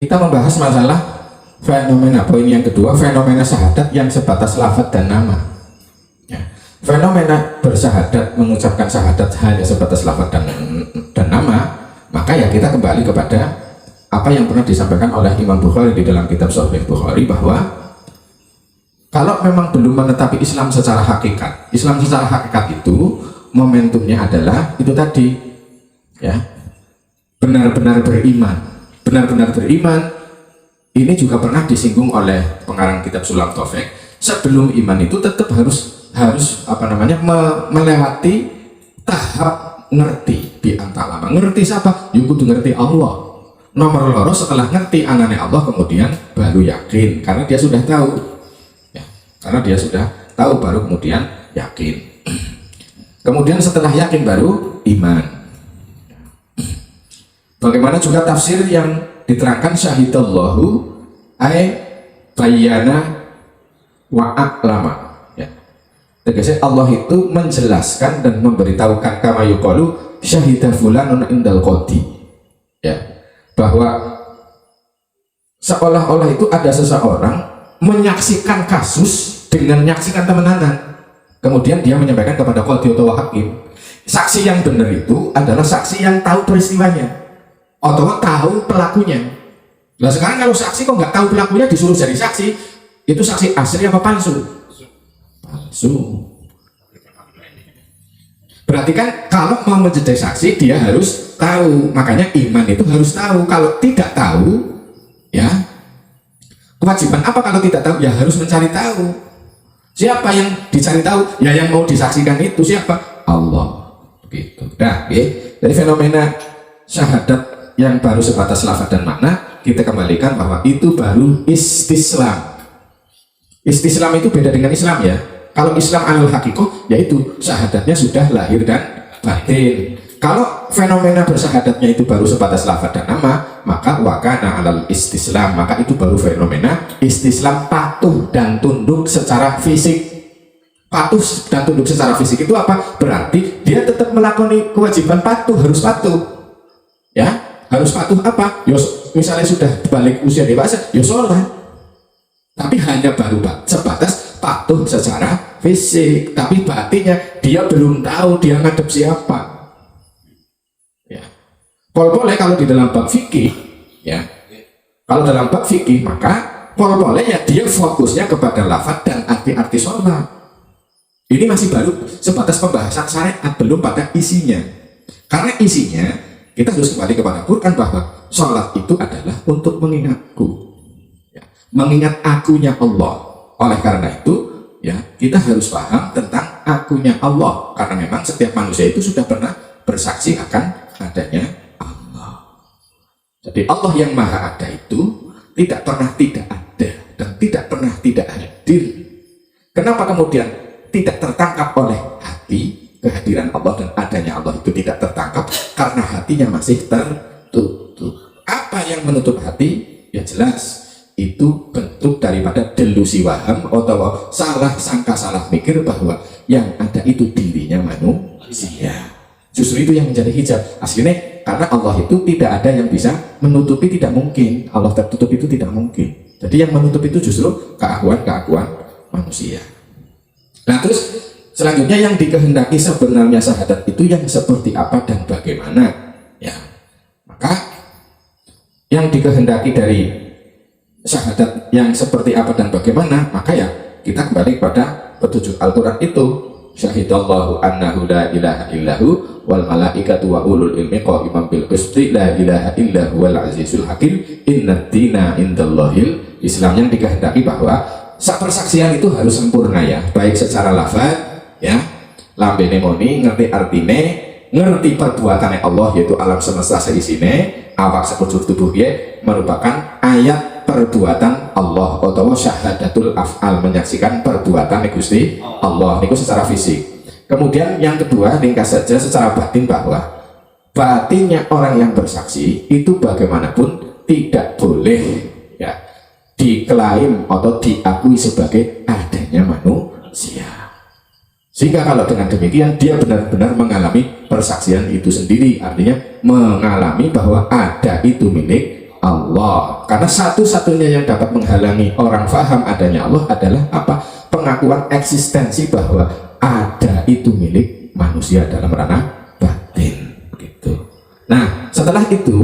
Kita membahas masalah fenomena, poin yang kedua, fenomena syahadat yang sebatas lafaz dan nama. Ya. Fenomena bersyahadat, mengucapkan syahadat hanya sebatas lafaz dan nama, maka ya kita kembali kepada apa yang pernah disampaikan oleh Imam Bukhari di dalam kitab Sahih Bukhari, bahwa kalau memang belum menetapi Islam secara hakikat, Islam secara hakikat itu momentumnya adalah itu tadi, ya, benar-benar beriman. Benar-benar beriman ini juga pernah disinggung oleh pengarang kitab Sulam Taufik. Sebelum iman itu tetap harus melewati tahap ngerti di antara ngerti siapa? Kudu ngerti Allah. Nomor loro setelah ngerti anane Allah kemudian baru yakin, karena dia sudah tahu. Ya, karena dia sudah tahu baru kemudian yakin. Kemudian setelah yakin baru iman. Bagaimana juga tafsir yang diterangkan syahidallahu ay bayyana wa a'lama, ya. Tegasnya Allah itu menjelaskan dan memberitahukan, kama yuqalu syahida fulanun indal qadi, ya, bahwa seolah-olah itu ada seseorang menyaksikan kasus dengan menyaksikan temenanan, kemudian dia menyampaikan kepada qadi atau hakim. Saksi yang benar itu adalah saksi yang tahu peristiwanya atau tahu pelakunya. Nah sekarang kalau saksi kok nggak tahu pelakunya disuruh jadi saksi, itu saksi asli apa palsu? Palsu. Berarti kan kalau mau menjadi saksi dia harus tahu, makanya iman itu harus tahu. Kalau tidak tahu, ya kewajiban apa kalau tidak tahu? Ya harus mencari tahu. Siapa yang dicari tahu? Ya yang mau disaksikan itu siapa? Allah. Begitu. Nah, dari fenomena syahadat yang baru sebatas lafaz dan makna, kita kembalikan bahwa itu baru istislam. Istislam itu beda dengan Islam, ya. Kalau Islam alal hakikoh, yaitu syahadatnya sudah lahir dan batin. Kalau fenomena bersyahadatnya itu baru sebatas lafaz dan nama, maka wakana alal istislam, maka itu baru fenomena istislam, patuh dan tunduk secara fisik. Patuh dan tunduk secara fisik itu apa? Berarti dia tetap melakoni kewajiban patuh, harus patuh, ya. Harus patuh apa? Yos, misalnya sudah balik usia dewasa, ya sholat. Tapi hanya baru sebatas patuh secara fisik, tapi batinnya dia belum tahu dia ngadep siapa. Ya. Boleh kalau di dalam bab fikih, ya. Kalau dalam bab fikih maka boleh ya dia fokusnya kepada lafaz dan arti-arti sholat. Ini masih baru sebatas pembahasan syariat, belum pada isinya. Karena isinya kita harus kembali kepada Quran bahwa sholat itu adalah untuk mengingatku, ya, mengingat akunya Allah. Oleh karena itu, ya, kita harus paham tentang akunya Allah, karena memang setiap manusia itu sudah pernah bersaksi akan adanya Allah. Jadi Allah yang maha ada itu tidak pernah tidak ada dan tidak pernah tidak hadir. Kenapa kemudian tidak tertangkap oleh hati? Kehadiran Allah dan adanya Allah itu tidak tertangkap karena hatinya masih tertutup. Apa yang menutup hati? Ya jelas itu bentuk daripada delusi waham atau salah sangka, salah mikir bahwa yang ada itu dirinya manusia. Justru itu yang menjadi hijab. Aslinya karena Allah itu tidak ada yang bisa menutupi, tidak mungkin. Allah tertutup itu tidak mungkin. Jadi yang menutup itu justru keakuan manusia. Nah terus selanjutnya yang dikehendaki sebenarnya syahadat itu yang seperti apa dan bagaimana, ya. Maka yang dikehendaki dari syahadat yang seperti apa dan bagaimana, maka ya kita kembali kepada petunjuk Al-Quran itu. Syahidallahu annahu la ilaha illahu wal malaikatu wa ulul ilmi qa'iman bil qisti la ilaha illahu wal azizul hakim innad dina indallahil Islam. Yang dikehendaki bahwa persaksian itu harus sempurna, ya, baik secara lafaz, ya, lambene moni, ngerti artine, ngerti perbuatannya Allah, yaitu alam semesta seisine, awak sekujur tubuhnya merupakan ayat perbuatan Allah atau syahadatul af'al, menyaksikan perbuatan Gusti Allah itu secara fisik. Kemudian yang kedua, ringkas saja secara batin, bahwa batinnya orang yang bersaksi itu bagaimanapun tidak boleh, ya, diklaim atau diakui sebagai adanya manusia. Sehingga kalau dengan demikian dia benar-benar mengalami persaksian itu sendiri, artinya mengalami bahwa ada itu milik Allah. Karena satu-satunya yang dapat menghalangi orang faham adanya Allah adalah apa? Pengakuan eksistensi bahwa ada itu milik manusia dalam ranah batin. Begitu. Nah, setelah itu,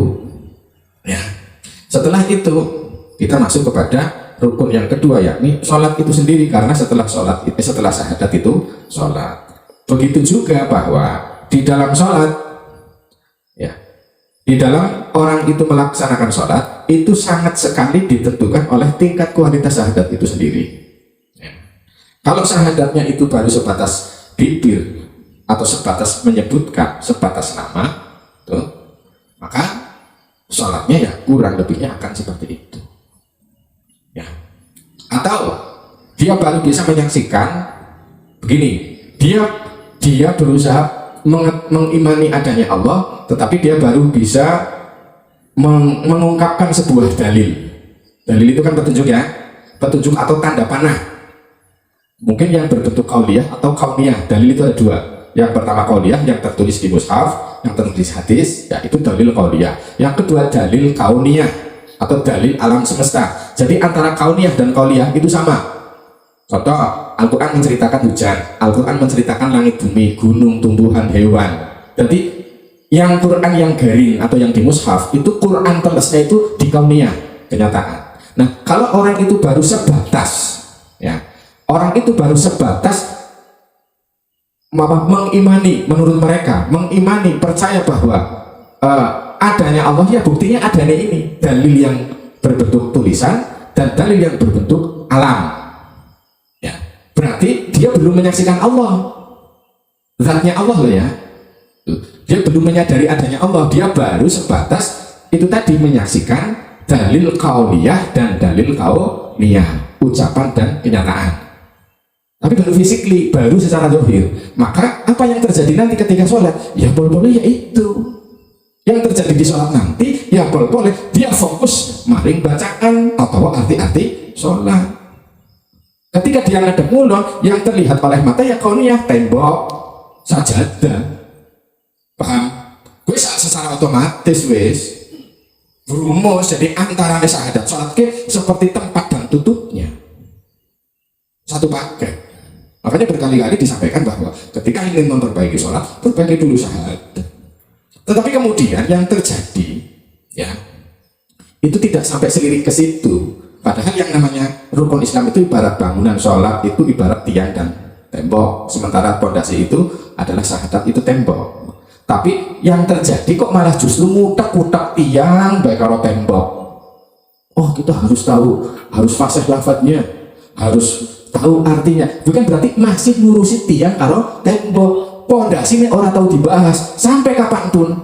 ya, setelah itu kita masuk kepada rukun yang kedua, yakni sholat itu sendiri. Karena setelah setelah syahadat itu sholat. Begitu juga bahwa di dalam sholat, ya, di dalam orang itu melaksanakan sholat itu sangat sekali ditentukan oleh tingkat kualitas syahadat itu sendiri. Ya. Kalau syahadatnya itu baru sebatas bibir atau sebatas menyebutkan, sebatas nama, tuh, maka sholatnya ya kurang lebihnya akan seperti itu. Ya. Atau dia baru bisa menyaksikan begini, dia berusaha mengimani adanya Allah, tetapi dia baru bisa mengungkapkan sebuah dalil. Dalil itu kan petunjuk, ya, petunjuk atau tanda panah. Mungkin yang berbentuk qauliyah atau kauniyah. Dalil itu ada dua. Yang pertama qauliyah, yang tertulis di mushaf, yang tertulis hadis, ya itu dalil qauliyah. Yang kedua dalil kauniyah atau dalil alam semesta. Jadi antara kauniyah dan qauliyah itu sama. Contoh, Al-Quran menceritakan hujan, Al-Quran menceritakan langit bumi, gunung, tumbuhan, hewan. Jadi yang Quran yang garing atau yang di mushaf itu Quran telesnya itu di kauniyah, kenyataan. Nah, kalau orang itu baru sebatas, ya, orang itu baru sebatas mengimani, menurut mereka mengimani, percaya bahwa adanya Allah, ya buktinya adanya ini, dalil yang berbentuk tulisan dan dalil yang berbentuk alam. Berarti dia belum menyaksikan Allah, zatnya Allah loh, ya. Dia belum menyadari adanya Allah, dia baru sebatas itu tadi menyaksikan dalil kauniyah dan dalil kauniyah, ucapan dan kenyataan. Tapi baru physically, baru secara zahir. Maka apa yang terjadi nanti ketika sholat? Ya boleh-boleh, ya itu yang terjadi di sholat nanti, ya boleh-boleh dia fokus maring bacaan atau arti-arti sholat. Ketika dia ngadep mulon, yang terlihat oleh mata ya kauniyah, tembok, sajadah, paham? Gue secara otomatis wes berumus. Jadi antara syahadat sholat ke seperti tempat dan tutupnya satu paket. Makanya berkali-kali disampaikan bahwa ketika ingin memperbaiki sholat, perbaiki dulu syahadat. Tetapi kemudian yang terjadi, ya, itu tidak sampai selirik ke situ. Padahal yang namanya rukun Islam itu ibarat bangunan, sholat itu ibarat tiang dan tembok. Sementara pondasi itu adalah syahadat, itu tembok. Tapi yang terjadi kok malah justru mutak-mutak tiang baik kalau tembok. Oh, kita harus tahu, harus fasih lafadznya, harus tahu artinya. Bukan berarti masih ngurusi tiang karo tembok. Pondasi ini orang tahu dibahas sampai kapanpun.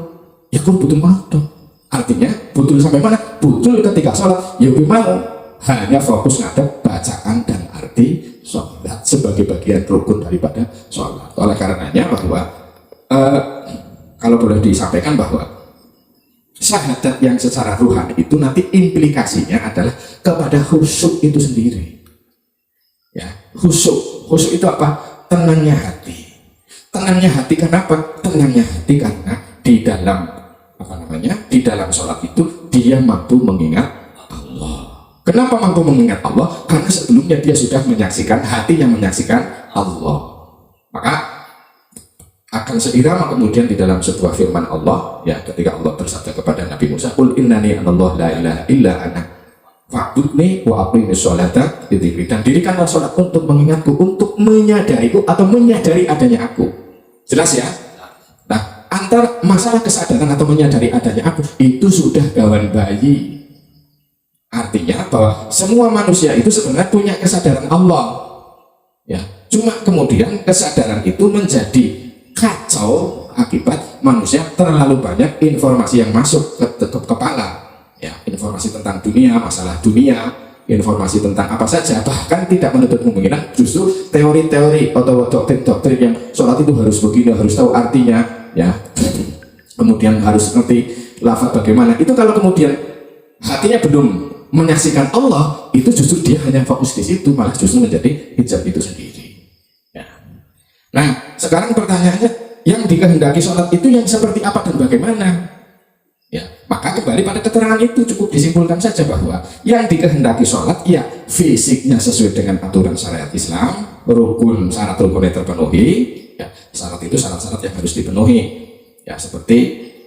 Ya kok butuh waktu. Artinya butuh sampai mana? Butuh ketika sholat. Ya gue mau hanya fokus ngadep bacaan dan arti sholat sebagai bagian rukun daripada sholat. Oleh karenanya bahwa kalau boleh disampaikan bahwa syahadat yang secara ruhani itu nanti implikasinya adalah kepada khusyuk itu sendiri. Ya, khusyuk itu apa? Tenangnya hati. Tenangnya hati kenapa? Tenangnya hati karena di dalam di dalam sholat itu dia mampu mengingat Allah. Kenapa mampu mengingat Allah? Karena sebelumnya dia sudah menyaksikan, hatinya menyaksikan Allah. Maka akan seirama kemudian di dalam sebuah firman Allah, ya, ketika Allah bersabda kepada Nabi Musa, "Qul innani anallahu la ilaha illa ana fa'budni wa aqimis sholata li dzikri." Dan dirikanlah sholat untuk mengingatku, untuk menyadariku atau menyadari adanya aku. Jelas, ya? Nah, antar masalah kesadaran atau menyadari adanya aku itu sudah gawan bayi. Artinya bahwa semua manusia itu sebenarnya punya kesadaran Allah, ya. Cuma kemudian kesadaran itu menjadi kacau akibat manusia terlalu banyak informasi yang masuk ke kepala, ya. Informasi tentang dunia, masalah dunia, informasi tentang apa saja, bahkan tidak menutup kemungkinan justru teori-teori atau doktrin-doktrin yang sholat itu harus begini, harus tahu artinya, ya. Kemudian harus ngerti lafaz bagaimana. Itu kalau kemudian hatinya belum menyaksikan Allah, itu justru dia hanya fokus di situ, malah justru menjadi hijab itu sendiri, ya. Nah, sekarang pertanyaannya, yang dikehendaki sholat itu yang seperti apa dan bagaimana? Ya, maka kembali pada keterangan itu cukup disimpulkan saja bahwa yang dikehendaki sholat ya fisiknya sesuai dengan aturan syariat Islam, rukun syarat rukunnya terpenuhi. Ya, syarat itu syarat-syarat yang harus dipenuhi. Ya, seperti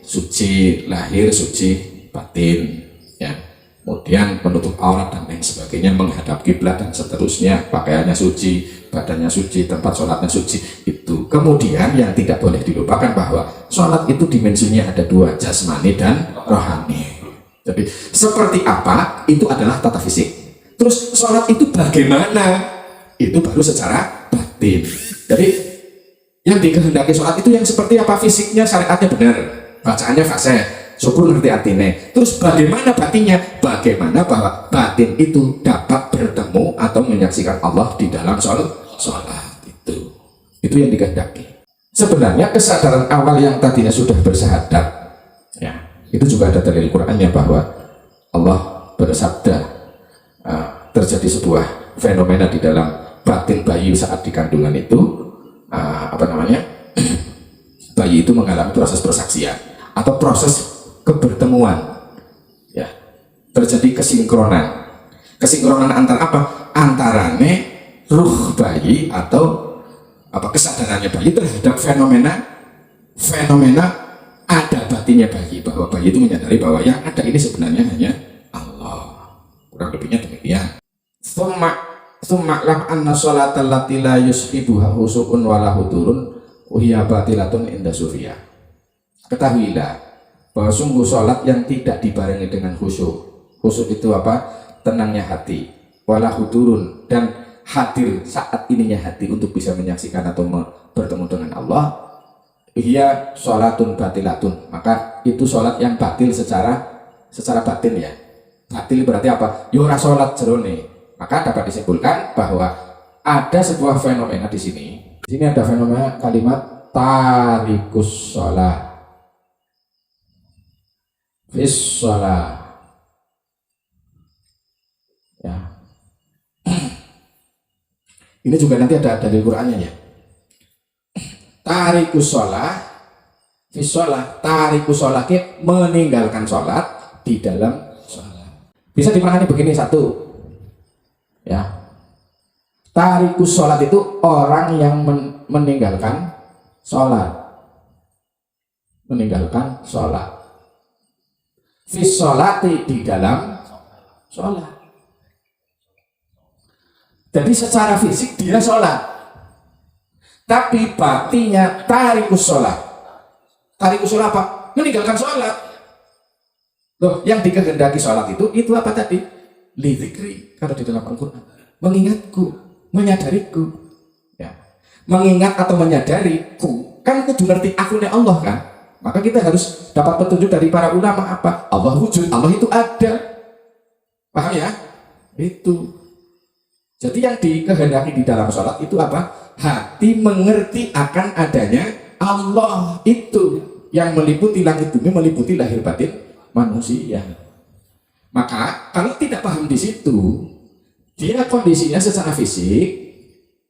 suci lahir, suci batin. Ya, kemudian menutup aurat dan lain sebagainya, menghadap kiblat dan seterusnya, pakaiannya suci, badannya suci, tempat sholatnya suci. Itu kemudian yang tidak boleh dilupakan bahwa sholat itu dimensinya ada dua, jasmani dan rohani. Jadi seperti apa itu adalah tata fisik, terus sholat itu bagaimana itu baru secara batin. Jadi yang dikehendaki sholat itu yang seperti apa, fisiknya syariatnya benar, bacaannya fasih, syukur ngerti artinya. Terus bagaimana batinnya? Bagaimana bahwa batin itu dapat bertemu atau menyaksikan Allah di dalam sholat itu yang dikehendaki. Sebenarnya kesadaran awal yang tadinya sudah bersyahadat, ya, itu juga ada dalil Qur'annya bahwa Allah bersabda, terjadi sebuah fenomena di dalam batin bayi saat di kandungan itu, bayi itu mengalami proses persaksian atau proses kebertemuan, ya, terjadi kesinkronan antar apa? Antarane ruh bayi atau kesadarannya bayi terhadap fenomena ada batinnya bayi, bahwa bayi itu menyadari bahwa yang ada ini sebenarnya hanya Allah, kurang lebihnya demikian. Summa lam anna sholatal lati la yushibuha husu'un wala hudurun uhiya batilatun inda sufiyah. Ketahuilah bahwa sungguh sholat yang tidak dibarengi dengan khusyuk. Khusyuk itu apa? Tenangnya hati, wala hudurun, dan hadir saat ininya hati untuk bisa menyaksikan atau bertemu dengan Allah, iya sholatun batilatun, maka itu sholat yang batil secara batin. Ya, batil berarti apa? Yura sholat jerone. Maka dapat disimpulkan bahwa ada sebuah fenomena di sini. Di sini ada fenomena kalimat tarikus sholat fis sholat. Ya, ini juga nanti ada dari Qur'annya, ya. Tarikus sholat fis sholat, tarikus sholat meninggalkan sholat di dalam sholat. Bisa dipahami begini, satu, ya, tarikus sholat itu orang yang meninggalkan sholat, fis sholati di dalam sholat. Jadi secara fisik dia sholat, tapi batinnya tarikus sholat. Tarikus sholat apa? Meninggalkan sholat. Loh, yang dikehendaki sholat itu apa tadi? Lidzikri, kalau di dalam Al-Quran, mengingatku, menyadariku. Ya. Mengingat atau menyadariku, kan kudu ngerti akunya Allah kan? Maka kita harus dapat petunjuk dari para ulama apa? Allah wujud, Allah itu ada. Paham ya? Itu. Jadi yang dikehendaki di dalam sholat itu apa? Hati mengerti akan adanya Allah itu yang meliputi langit bumi, meliputi lahir batin manusia. Maka kalau tidak paham di situ, dia kondisinya secara fisik,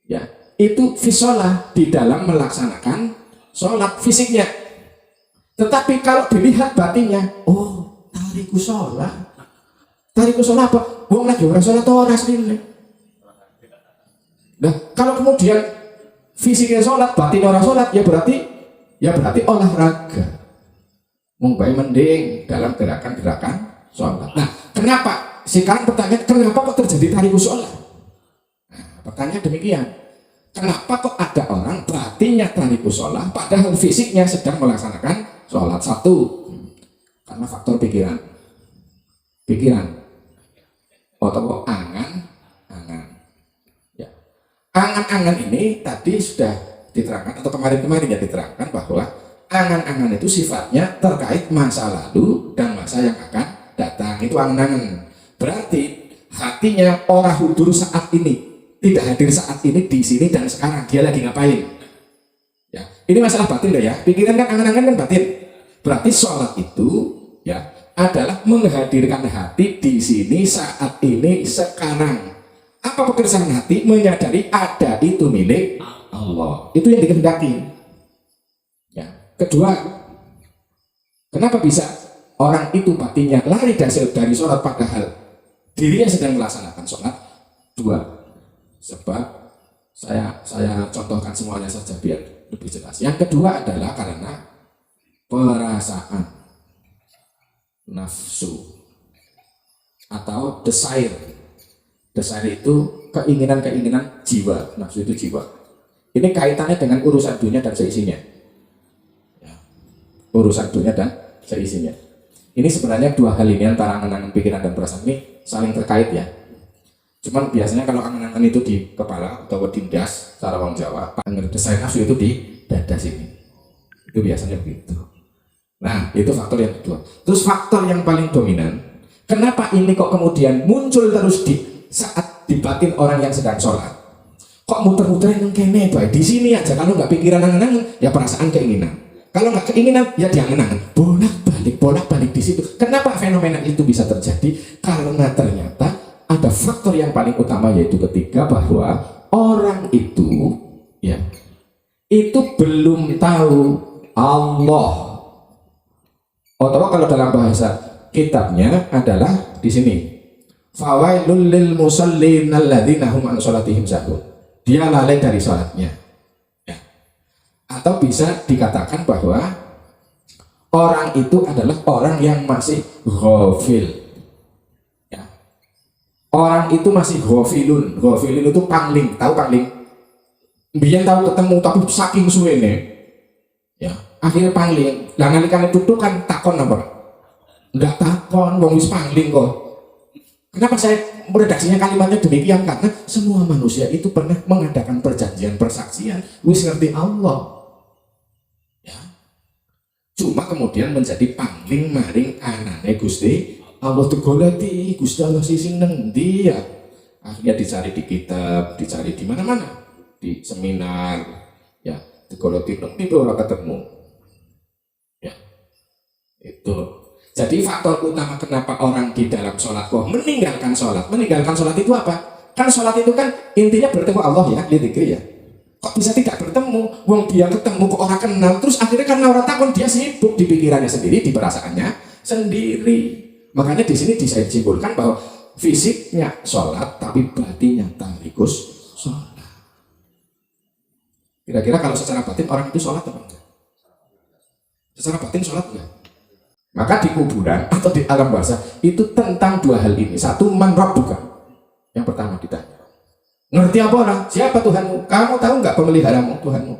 ya, itu fisolah di dalam melaksanakan sholat fisiknya. Tetapi kalau dilihat batinnya, oh, tarikus sholat apa? Wong lagi orang sholat atau orang sendiri. Nah, kalau kemudian fisiknya sholat, batin orang sholat, ya berarti olahraga. Mumbai mending dalam gerakan-gerakan sholat. Nah, kenapa? Sekarang pertanyaan, kenapa kok terjadi tarikus sholat? Nah, pertanyaan demikian. Kenapa kok ada orang batinnya tarikus sholat, padahal fisiknya sedang melaksanakan sholat? Satu, karena faktor pikiran. Atau angan. Angan-angan ini tadi sudah diterangkan atau kemarin ya diterangkan bahwa angan-angan itu sifatnya terkait masa lalu dan masa yang akan datang. Itu angan-angan. Berarti hatinya orang hudur saat ini, tidak hadir saat ini di sini dan sekarang. Dia lagi ngapain? Ya, ini masalah batin ya. Pikiran kan, angan-angan kan batin. Berarti sholat itu, ya, adalah menghadirkan hati di sini saat ini sekarang. Apa pekerjaan hati? Menyadari ada itu milik Allah. Itu yang dikehendaki. Ya. Kedua, kenapa bisa orang itu batinnya lari dari sholat padahal dirinya sedang melaksanakan sholat? Dua sebab, saya contohkan semuanya saja biar lebih jelas. Yang kedua adalah karena perasaan, nafsu atau desire. Desire itu keinginan-keinginan jiwa, nafsu itu jiwa. Ini kaitannya dengan urusan dunia dan seisinya. Ya. Urusan dunia dan seisinya. Ini sebenarnya dua hal ini antara angan-angan pikiran dan perasaan ini saling terkait ya. Cuman biasanya kalau angan-angan itu di kepala atau dindas secara orang Jawa, desire nafsu itu di dada sini. Itu biasanya begitu. Nah, itu faktor yang kedua. Terus faktor yang paling dominan, kenapa ini kok kemudian muncul terus di saat di batin orang yang sedang sholat? Kok muter-muterin kene baik di sini aja, kalau nggak pikiran angan-angan ya perasaan keinginan, kalau nggak keinginan ya diangan-angan, bolak-balik di situ. Kenapa fenomena itu bisa terjadi? Karena ternyata ada faktor yang paling utama, yaitu ketiga, bahwa orang itu ya itu belum tahu Allah. Atau kalau dalam bahasa kitabnya adalah di sini, fawailul lil musallin alladzina hum an sholatihim sahun. Dia lalai dari sholatnya ya. Atau bisa dikatakan bahwa orang itu adalah orang yang masih ghafil ya. Orang itu masih ghafilun. Ghafilun itu pangling, tahu pangling? Biar tahu ketemu tapi saking suwene ya, akhirnya pangling. Lah nalikan itu kan takon apa? Enggak takon, wong wis pangling kok. Kenapa saya meredaksinya kalimatnya demikian? Karena semua manusia itu pernah mengadakan perjanjian, persaksian, wis ngerti Allah ya. Cuma kemudian menjadi pangling maring anane Gusti Allah, tegoleti Gusti Allah sisi nendi ya. Akhirnya dicari di kitab, dicari di mana-mana, di seminar ya, tegoleti nendi ora ketemu ya. Itu. Jadi faktor utama kenapa orang di dalam sholat kok meninggalkan sholat. Meninggalkan sholat itu apa? Kan sholat itu kan intinya bertemu Allah ya, dzikir ya. Kok bisa tidak bertemu? Wong dia ketemu kok orang kenal. Terus akhirnya karena orang takut, dia sibuk di pikirannya sendiri, di perasaannya sendiri. Makanya di sini disimpulkan bahwa fisiknya sholat tapi batinnya tarikus sholat. Kira-kira kalau secara batin orang itu sholat apa enggak? Secara batin sholat enggak? Maka di kuburan atau di alam barzah itu tentang dua hal ini. Satu, man rabbuka. Yang pertama ditanya, ngerti apa orang? Siapa Tuhanmu? Kamu tahu nggak pemeliharamu, Tuhanmu?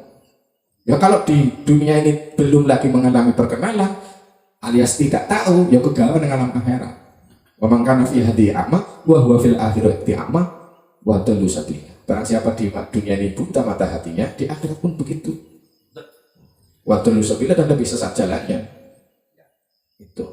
Ya kalau di dunia ini belum lagi mengalami perkenalan alias tidak tahu, ya kegawan dengan alam akhirat. Wa man kana fi hadhihi a'ma wa huwa fil akhirati a'ma wa dallu sabila. Barang siapa di dunia ini buta mata hatinya, di akhirat pun begitu. Wa dallu sabila, dan lebih sesat jalannya. Itu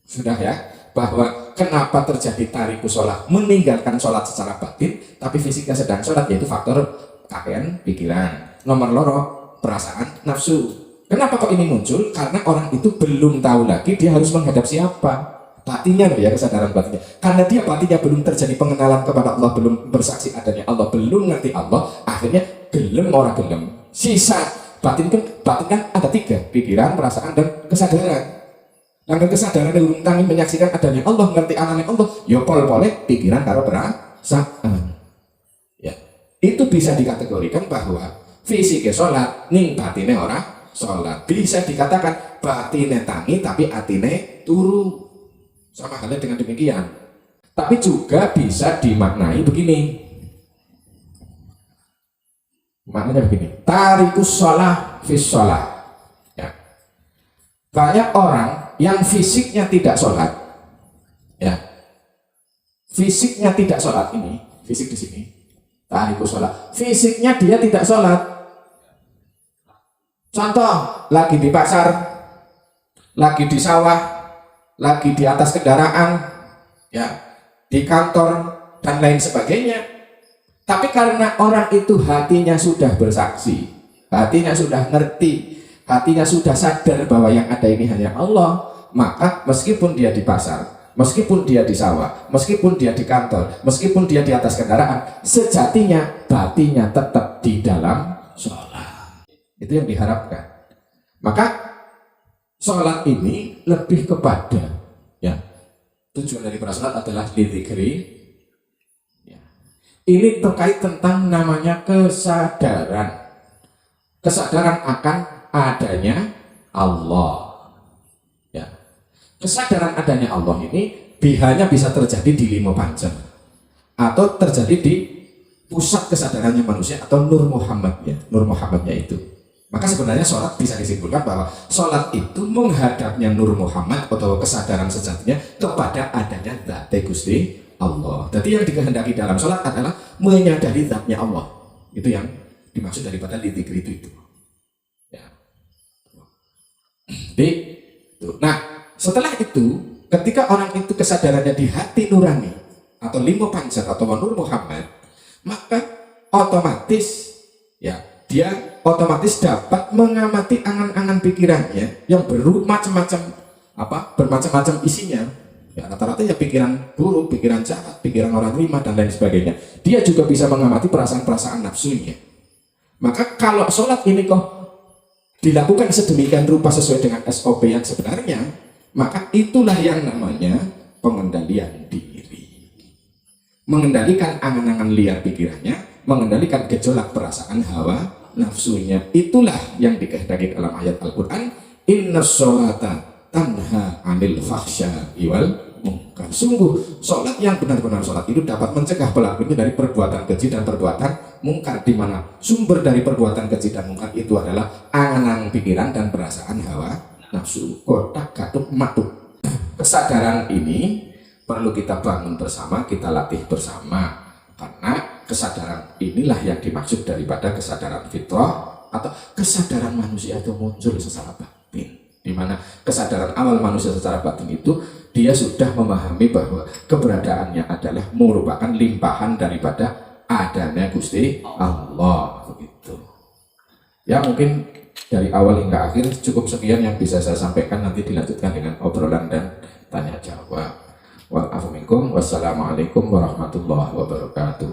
sudah ya, bahwa kenapa terjadi tarikus sholat, meninggalkan sholat secara batin tapi fisiknya sedang sholat, yaitu faktor kakean pikiran. Nomor loro, perasaan nafsu. Kenapa kok ini muncul? Karena orang itu belum tahu lagi dia harus menghadap siapa, batinnya loh ya, kesadaran batinnya. Karena dia batinnya belum terjadi pengenalan kepada Allah, belum bersaksi adanya Allah, belum ngerti Allah, akhirnya gelem orang gelem. Sisa batin kan ada tiga, pikiran, perasaan, dan kesadaran. Langkah kesadaran yang tangi menyaksikan adanya Allah, mengerti anane Allah, ya pol-pole pikiran karo perasaan. Ya, itu bisa dikategorikan bahwa fisiknya sholat, ning batine ora sholat. Bisa dikatakan batine tangi tapi atine turu. Sama halnya dengan demikian. Tapi juga bisa dimaknai begini. Maknanya begini. Tarikus sholah fis sholah. Ya. Banyak orang yang fisiknya tidak sholat, ya, fisiknya tidak sholat, ini fisik di sini, tarikus sholat, fisiknya dia tidak sholat. Contoh, lagi di pasar, lagi di sawah, lagi di atas kendaraan, ya, di kantor dan lain sebagainya. Tapi karena orang itu hatinya sudah bersaksi, hatinya sudah ngerti, hatinya sudah sadar bahwa yang ada ini hanya Allah, maka meskipun dia di pasar, meskipun dia di sawah, meskipun dia di kantor, meskipun dia di atas kendaraan, sejatinya batinnya tetap di dalam sholat. Itu yang diharapkan. Maka sholat ini lebih kepada, ya, tujuan dari sholat adalah lidzikri, ya. Ini terkait tentang namanya kesadaran akan adanya Allah, ya. Kesadaran adanya Allah ini hanya bisa terjadi di lima panca atau terjadi di pusat kesadarannya manusia atau nur Muhammadnya itu. Maka sebenarnya sholat bisa disimpulkan bahwa sholat itu menghadapnya nur Muhammad atau kesadaran sejatinya kepada adanya zat Gusti Allah. Jadi yang dikehendaki dalam sholat adalah menyadari zatnya Allah. Itu yang dimaksud daripada lidzikr itu. Ya. Nah, setelah itu, ketika orang itu kesadarannya di hati nurani atau lima panca atau nur Muhammad, maka otomatis, ya, dia otomatis dapat mengamati angan-angan pikirannya yang bermacam-macam isinya. Ya, rata-rata ya pikiran buruk, pikiran jahat, pikiran orang terima dan lain sebagainya. Dia juga bisa mengamati perasaan-perasaan nafsunya. Maka kalau sholat ini kok dilakukan sedemikian rupa sesuai dengan SOP yang sebenarnya, maka itulah yang namanya pengendalian diri. Mengendalikan angan-angan liar pikirannya, mengendalikan gejolak perasaan hawa nafsunya. Itulah yang dikehendaki dalam ayat Al-Quran, innas sholata tanha 'anil fahsya'i wal munkar. Sungguh sholat yang benar-benar sholat itu dapat mencegah pelakunya dari perbuatan keji dan perbuatan mungkar, di mana sumber dari perbuatan keji dan mungkar itu adalah angan-angan pikiran dan perasaan hawa nafsu. Kotak katuk matuk. Kesadaran ini perlu kita bangun bersama, kita latih bersama, karena kesadaran inilah yang dimaksud daripada kesadaran fitrah atau kesadaran manusia itu muncul secara batin, di mana kesadaran awal manusia secara batin itu dia sudah memahami bahwa keberadaannya adalah merupakan limpahan daripada adanya Gusti Allah, begitu. Ya, mungkin dari awal hingga akhir cukup sekian yang bisa saya sampaikan, nanti dilanjutkan dengan obrolan dan tanya jawab. Wassalamualaikum warahmatullahi wabarakatuh.